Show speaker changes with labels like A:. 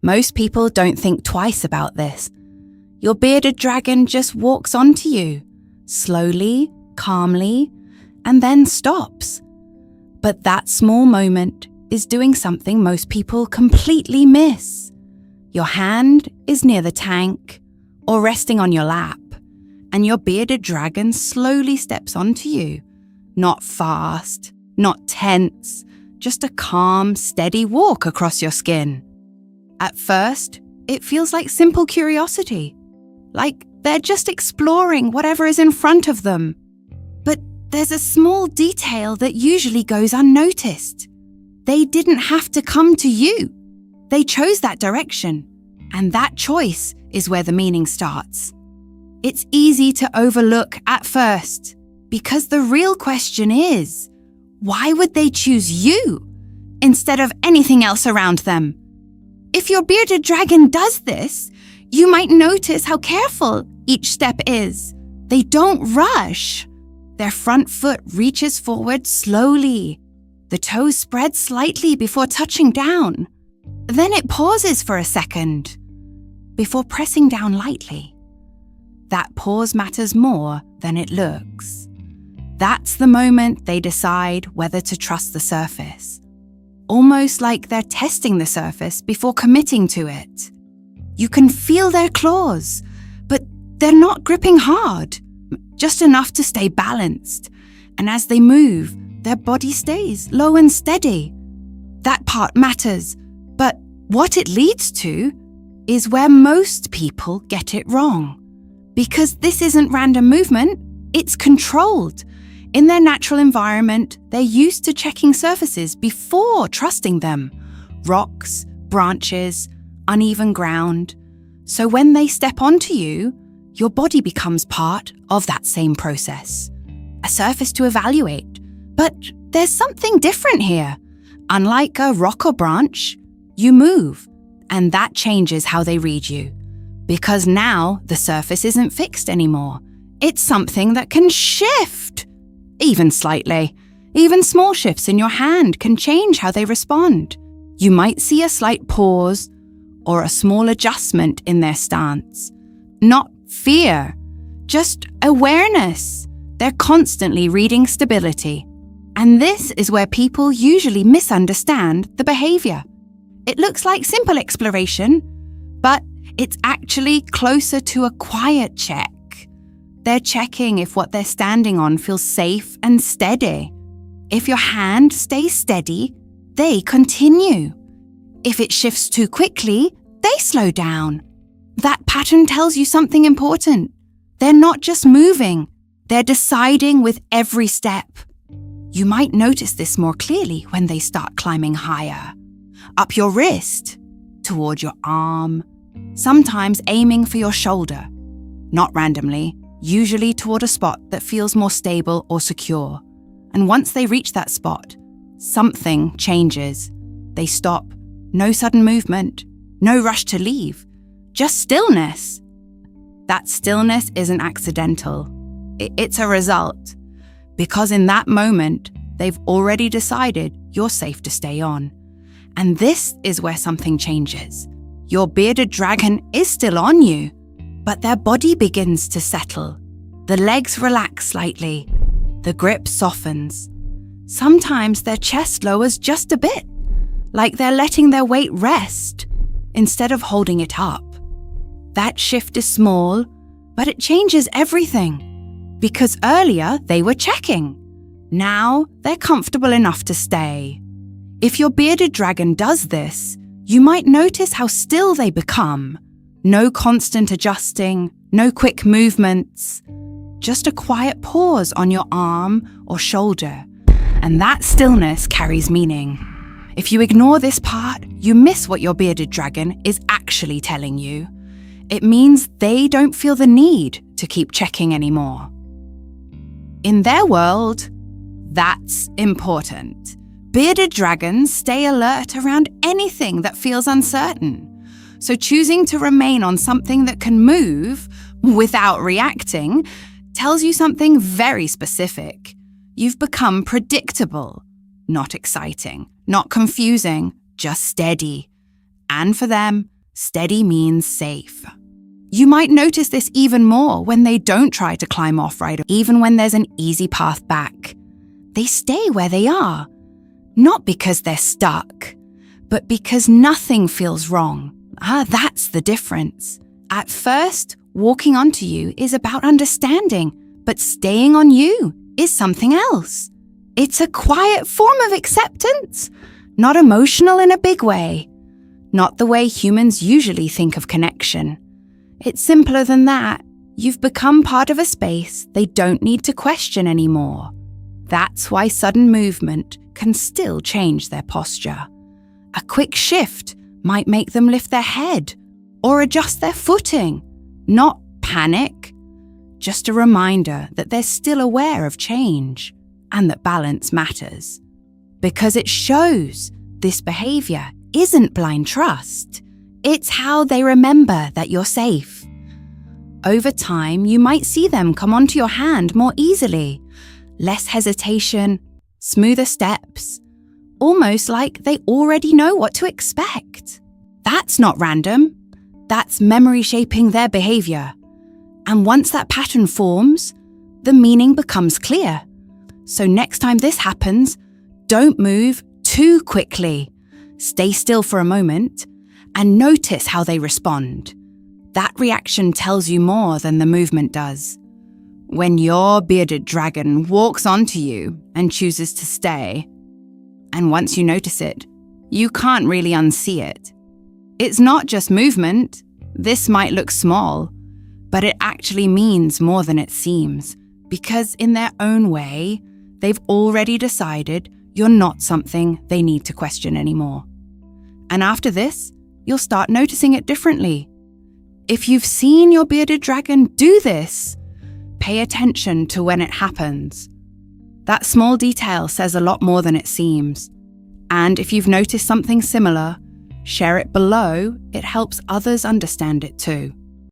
A: Most people don't think twice about this. Your bearded dragon just walks onto you, slowly, calmly, and then stops. But that small moment is doing something most people completely miss. Your hand is near the tank or resting on your lap, and your bearded dragon slowly steps onto you. Not fast, not tense, just a calm, steady walk across your skin. At first, it feels like simple curiosity, like they're just exploring whatever is in front of them. But there's a small detail that usually goes unnoticed. They didn't have to come to you. They chose that direction, and that choice is where the meaning starts. It's easy to overlook at first, because the real question is, why would they choose you instead of anything else around them? If your bearded dragon does this, you might notice how careful each step is. They don't rush. Their front foot reaches forward slowly. The toes spread slightly before touching down. Then it pauses for a second before pressing down lightly. That pause matters more than it looks. That's the moment they decide whether to trust the surface. Almost like they're testing the surface before committing to it. You can feel their claws, but they're not gripping hard, just enough to stay balanced. And as they move, their body stays low and steady. That part matters, but what it leads to is where most people get it wrong. Because this isn't random movement, it's controlled. In their natural environment, they're used to checking surfaces before trusting them. Rocks, branches, uneven ground. So when they step onto you, your body becomes part of that same process. A surface to evaluate. But there's something different here. Unlike a rock or branch, you move, and that changes how they read you. Because now the surface isn't fixed anymore. It's something that can shift, even slightly. Even small shifts in your hand can change how they respond. You might see a slight pause or a small adjustment in their stance. Not fear, just awareness. They're constantly reading stability. And this is where people usually misunderstand the behavior. It looks like simple exploration, but it's actually closer to a quiet check. They're checking if what they're standing on feels safe and steady. If your hand stays steady, they continue. If it shifts too quickly, they slow down. That pattern tells you something important. They're not just moving, they're deciding with every step. You might notice this more clearly when they start climbing higher. Up your wrist, toward your arm, sometimes aiming for your shoulder. Not randomly, usually toward a spot that feels more stable or secure. And once they reach that spot, something changes. They stop. No sudden movement, no rush to leave, just stillness. That stillness isn't accidental. It's a result. Because in that moment, they've already decided you're safe to stay on. And this is where something changes. Your bearded dragon is still on you, but their body begins to settle. The legs relax slightly. The grip softens. Sometimes their chest lowers just a bit, like they're letting their weight rest instead of holding it up. That shift is small, but it changes everything. Because earlier they were checking. Now they're comfortable enough to stay. If your bearded dragon does this, you might notice how still they become. No constant adjusting, no quick movements. Just a quiet pause on your arm or shoulder. And that stillness carries meaning. If you ignore this part, you miss what your bearded dragon is actually telling you. It means they don't feel the need to keep checking anymore. In their world, that's important. Bearded dragons stay alert around anything that feels uncertain. So choosing to remain on something that can move without reacting tells you something very specific. You've become predictable, not exciting, not confusing, just steady. And for them, steady means safe. You might notice this even more when they don't try to climb off right, even when there's an easy path back. They stay where they are, not because they're stuck, but because nothing feels wrong. That's the difference. At first, walking onto you is about understanding, but staying on you is something else. It's a quiet form of acceptance, not emotional in a big way, not the way humans usually think of connection. It's simpler than that. You've become part of a space they don't need to question anymore. That's why sudden movement can still change their posture. A quick shift might make them lift their head or adjust their footing. Not panic, just a reminder that they're still aware of change and that balance matters. Because it shows this behavior isn't blind trust. It's how they remember that you're safe. Over time, you might see them come onto your hand more easily. Less hesitation, smoother steps, almost like they already know what to expect. That's not random. That's memory shaping their behavior. And once that pattern forms, the meaning becomes clear. So next time this happens, don't move too quickly. Stay still for a moment and notice how they respond. That reaction tells you more than the movement does. When your bearded dragon walks onto you and chooses to stay, and once you notice it, you can't really unsee it. It's not just movement. This might look small, but it actually means more than it seems, because in their own way, they've already decided you're not something they need to question anymore. And after this, you'll start noticing it differently. If you've seen your bearded dragon do this, pay attention to when it happens. That small detail says a lot more than it seems. And if you've noticed something similar, share it below. It helps others understand it too.